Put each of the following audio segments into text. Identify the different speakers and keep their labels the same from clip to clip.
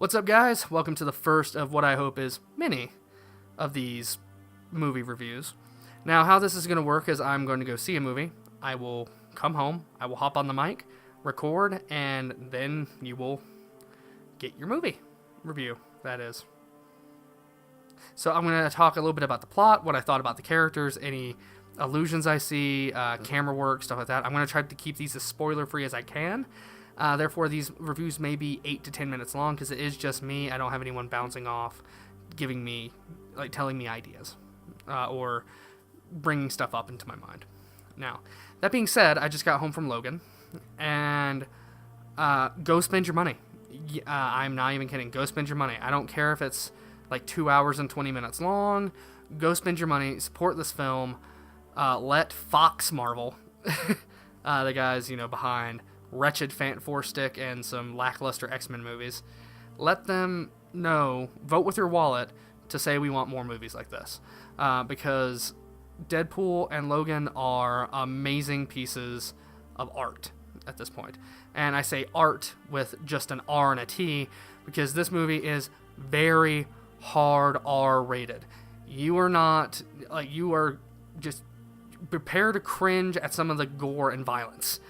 Speaker 1: What's up, guys? Welcome to the first of what I hope is many of these movie reviews. Now, how this is going to work is I'm going to go see a movie. I will come home, I will hop on the mic, record, and then you will get your movie review, that is. So I'm going to talk a little bit about the plot, what I thought about the characters, any allusions I see, camera work, stuff like that. I'm going to try to keep these as spoiler-free as I can. Therefore, these reviews may be 8 to 10 minutes long because it is just me. I don't have anyone bouncing off, giving me, telling me ideas or bringing stuff up into my mind. Now, that being said, I just got home from Logan, and go spend your money. I'm not even kidding. Go spend your money. I don't care if it's like 2 hours and 20 minutes long. Go spend your money. Support this film. Let Fox Marvel, the guys behind wretched Four Stick and some lackluster X-Men movies, let them know, vote with your wallet to say we want more movies like this, because Deadpool and Logan are amazing pieces of art at this point. And I say art with just an R and a T because this movie is very hard R rated. You are just prepare to cringe at some of the gore and violence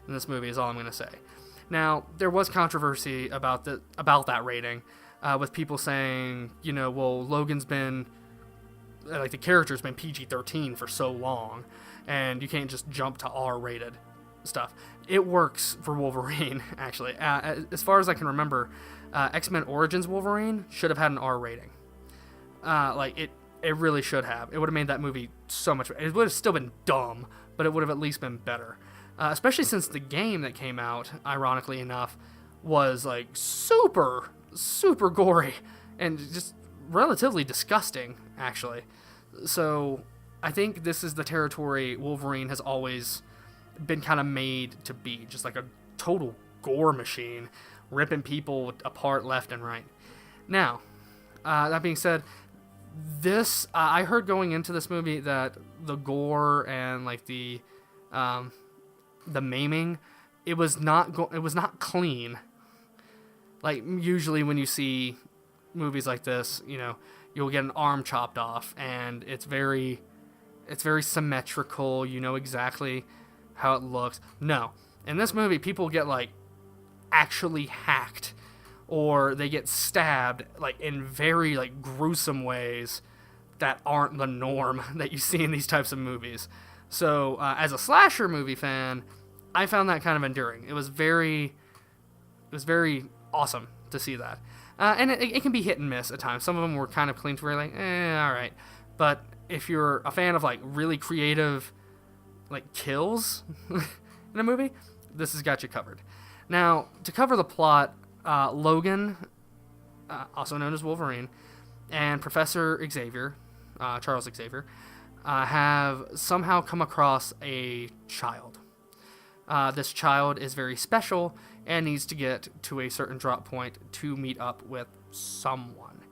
Speaker 1: in this movie is all I'm going to say. Now, there was controversy about that rating, with people saying, well, Logan's been, the character's been PG-13 for so long, and you can't just jump to R-rated stuff. It works for Wolverine, actually. As far as I can remember, X-Men Origins Wolverine should have had an R rating. It really should have. It would have made that movie so much better. It would have still been dumb, but it would have at least been better. Especially since the game that came out, ironically enough, was super, super gory and just relatively disgusting, actually. So I think this is the territory Wolverine has always been kind of made to be, just like a total gore machine, ripping people apart left and right. Now, that being said, I heard going into this movie that the gore and the maiming, it was not clean. Usually when you see movies like this, you'll get an arm chopped off, and it's very symmetrical. You know exactly how it looks. No, in this movie, people get actually hacked, or they get stabbed in very gruesome ways that aren't the norm that you see in these types of movies. So, as a slasher movie fan, I found that kind of endearing. It was very awesome to see that. And it can be hit and miss at times. Some of them were kind of clean to where alright. But if you're a fan of really creative kills in a movie, this has got you covered. Now, to cover the plot, Logan, also known as Wolverine, and Professor Xavier, Charles Xavier, have somehow come across a child. This child is very special and needs to get to a certain drop point to meet up with someone.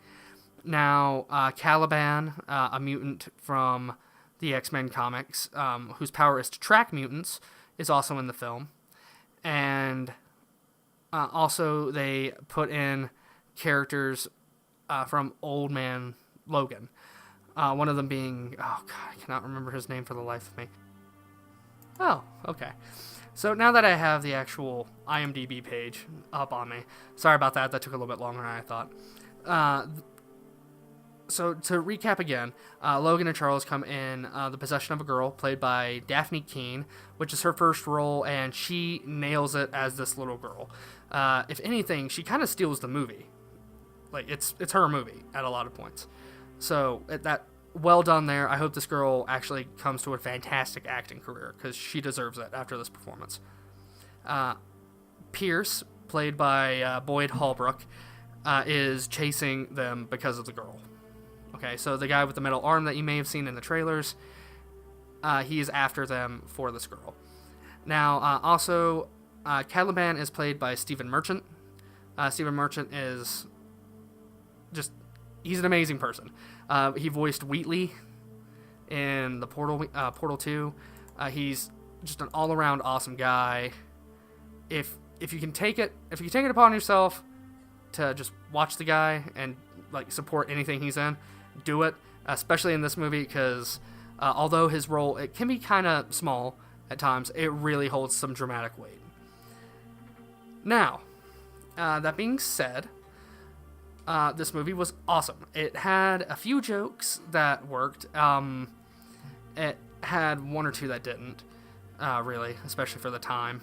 Speaker 1: Now, Caliban, a mutant from the X-Men comics, whose power is to track mutants, is also in the film. And also they put in characters from Old Man Logan. One of them being, oh god, I cannot remember his name for the life of me. Oh, okay. So now that I have the actual IMDb page up on me, sorry about that, that took a little bit longer than I thought. So to recap again, Logan and Charles come in the possession of a girl played by Daphne Keane, which is her first role, and she nails it as this little girl. If anything, she kind of steals the movie. It's her movie at a lot of points. So that well done there. I hope this girl actually comes to a fantastic acting career because she deserves it after this performance. Pierce, played by Boyd Holbrook, is chasing them because of the girl. Okay, so the guy with the metal arm that you may have seen in the trailers, he is after them for this girl. Now, also, Caliban is played by Stephen Merchant. Stephen Merchant is he's an amazing person. He voiced Wheatley in the Portal 2. He's just an all-around awesome guy. If you can take it upon yourself to just watch the guy and like support anything he's in, do it. Especially in this movie, because although his role, it can be kind of small at times, it really holds some dramatic weight. Now, that being said, this movie was awesome. It had a few jokes that worked. It had one or two that didn't, really, especially for the time.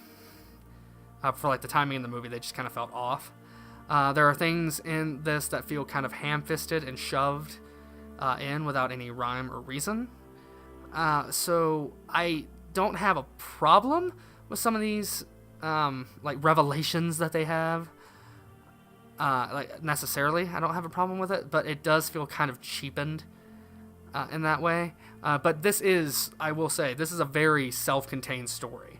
Speaker 1: For like the timing in the movie, they just kind of felt off. There are things in this that feel kind of ham-fisted and shoved in without any rhyme or reason. So I don't have a problem with some of these like revelations that they have. Like necessarily, I don't have a problem with it, but it does feel kind of cheapened in that way. But this is, I will say, this is a very self-contained story.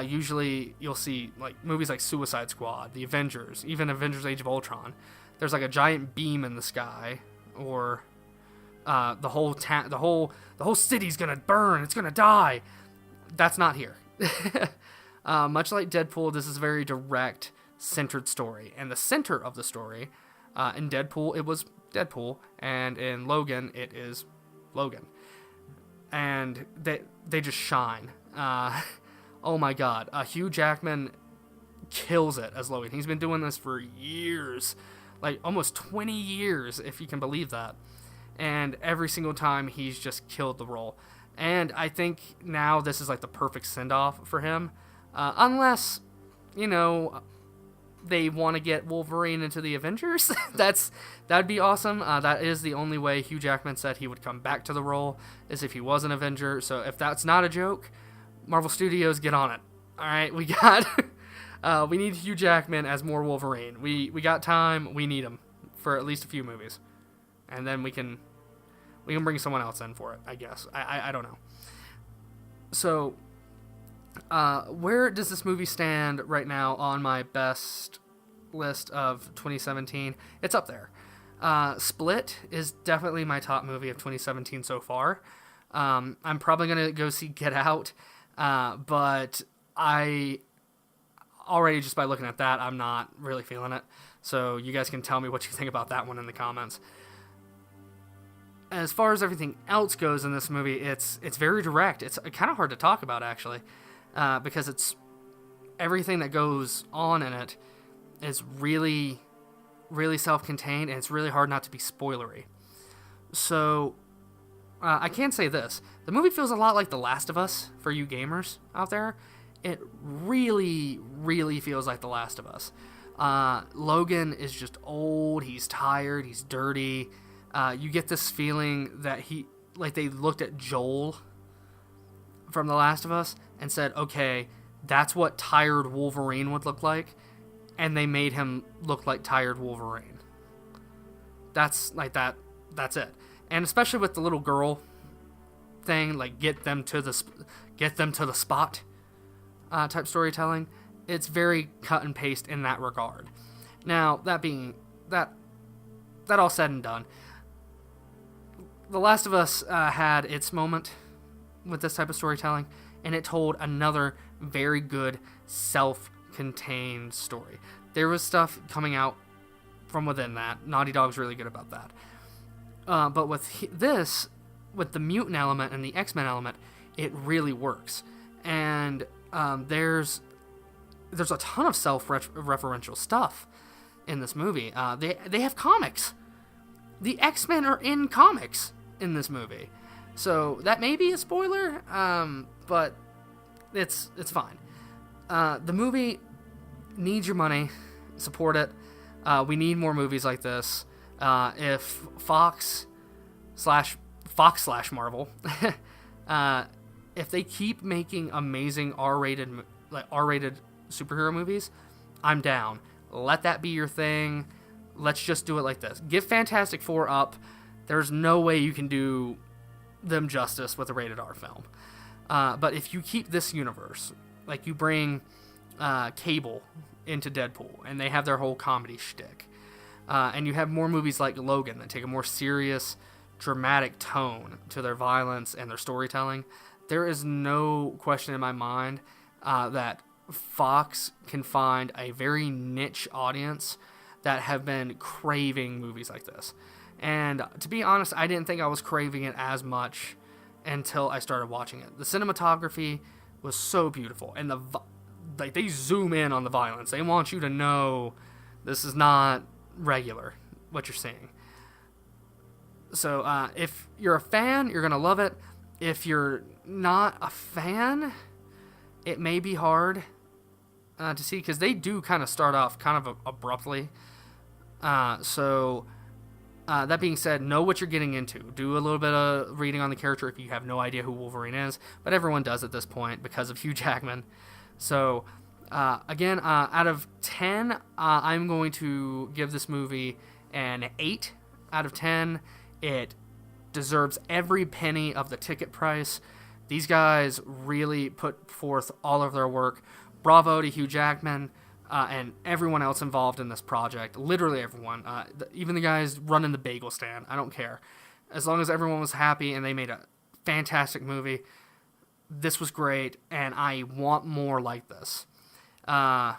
Speaker 1: Usually you'll see like movies like Suicide Squad, The Avengers, even Avengers Age of Ultron. There's like a giant beam in the sky, or the whole city's gonna burn, it's gonna die. That's not here. Much like Deadpool, this is a very direct, centered story. And the center of the story, in Deadpool, it was Deadpool, and in Logan, it is Logan. And they just shine. Oh my god, Hugh Jackman kills it as Logan. He's been doing this for years, like almost 20 years, if you can believe that. And every single time, he's just killed the role. And I think now this is like the perfect send-off for him. Unless, you know, they want to get Wolverine into the Avengers. That'd be awesome. That is the only way Hugh Jackman said he would come back to the role, is if he was an Avenger. So if that's not a joke, Marvel Studios, get on it. All right, we got... we need Hugh Jackman as more Wolverine. We got time. We need him for at least a few movies. And then we can bring someone else in for it, I guess. I don't know. So, where does this movie stand right now on my best list of 2017? It's up there. Split is definitely my top movie of 2017 so far. I'm probably going to go see Get Out, but I already, just by looking at that, I'm not really feeling it. So you guys can tell me what you think about that one in the comments. As far as everything else goes in this movie, it's very direct. It's kind of hard to talk about, actually, because it's everything that goes on in it is really, really self-contained, and it's really hard not to be spoilery. So I can say this. The movie feels a lot like The Last of Us for you gamers out there. It really, really feels like The Last of Us. Logan is just old, he's tired, he's dirty. You get this feeling that they looked at Joel from The Last of Us and said, okay, that's what tired Wolverine would look like, and they made him look like tired Wolverine. That's it. And especially with the little girl thing, like get them to the spot type storytelling, it's very cut and paste in that regard. Now, that all said and done, The Last of Us had its moment with this type of storytelling, and it told another very good self-contained story. There was stuff coming out from within that. Naughty Dog's really good about that. But with this, with the mutant element and the X-Men element, it really works. And there's a ton of self-referential stuff in this movie. They have comics. The X-Men are in comics in this movie. So that may be a spoiler, but it's fine. The movie needs your money. Support it. We need more movies like this. If Fox / Marvel, if they keep making amazing R-rated superhero movies, I'm down. Let that be your thing. Let's just do it like this. Give Fantastic Four up. There's no way you can do them justice with a rated R film. But if you keep this universe, like you bring Cable into Deadpool, and they have their whole comedy shtick, and you have more movies like Logan that take a more serious, dramatic tone to their violence and their storytelling, there is no question in my mind that Fox can find a very niche audience that have been craving movies like this. And to be honest, I didn't think I was craving it as much until I started watching it. The cinematography was so beautiful, and they zoom in on the violence. They want you to know this is not regular, what you're seeing. So if you're a fan, you're going to love it. If you're not a fan, it may be hard to see, because they do kind of start off kind of abruptly. That being said, know what you're getting into. Do a little bit of reading on the character if you have no idea who Wolverine is, but everyone does at this point because of Hugh Jackman. So, again, out of 10, I'm going to give this movie an 8 out of 10. It deserves every penny of the ticket price. These guys really put forth all of their work. Bravo to Hugh Jackman. And everyone else involved in this project, literally everyone, even the guys running the bagel stand, I don't care. As long as everyone was happy and they made a fantastic movie, this was great, and I want more like this. And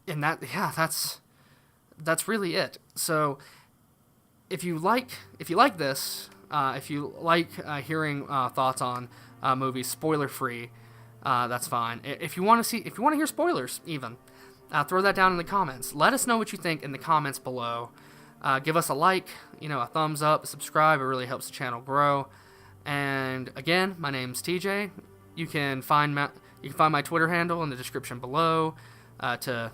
Speaker 1: that's really it. So if you like this, if you like hearing thoughts on movies, spoiler free, that's fine. If you want to hear spoilers, even, throw that down in the comments. Let us know what you think in the comments below. Give us a like, a thumbs up, subscribe. It really helps the channel grow. And again, my name's TJ. You can find my Twitter handle in the description below to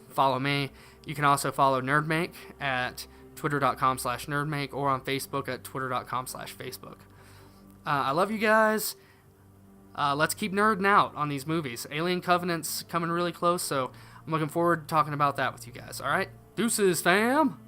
Speaker 1: follow me. You can also follow Nerdmake at twitter.com/nerdmake or on Facebook at twitter.com/Facebook. I love you guys. Let's keep nerding out on these movies. Alien Covenant's coming really close, so I'm looking forward to talking about that with you guys. All right? Deuces, fam!